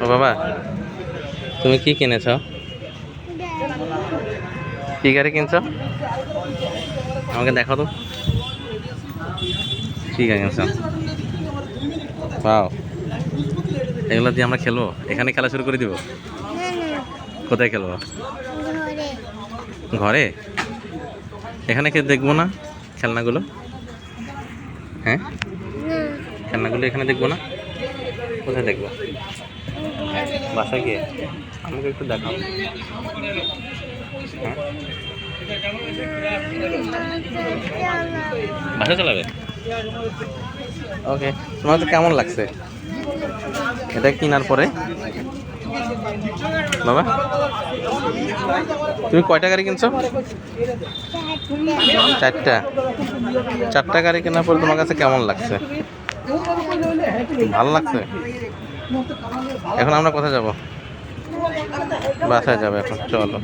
ও বাবা, তুমি কি কিনেছ? কি গাড়ি কিনছ? আমাকে দেখো তো, কি গাড়ি কিনছ? পাও, এগুলো দিয়ে আমরা খেলবো? এখানে খেলা শুরু করে দিব? কোথায় খেলবো? ঘরে? এখানে কে দেখবো না খেলনাগুলো? হ্যাঁ, খেলনাগুলো এখানে দেখবো না? কোথায় দেখবো? বাসায় গিয়ে আমাকে একটু দেখাও। হ্যাঁ, বাসা চালাবে? ওকে, তোমার তো কেমন লাগছে এটা কেনার পরে? বাবা, তুমি কয়টা গাড়ি কিনছো? চারটা। চারটা গাড়ি কেনার পরে তোমার কাছে কেমন লাগছে? ভালো লাগছে। এখন আমরা কোথায় যাব? বাসায় যাবো এখন, চলো।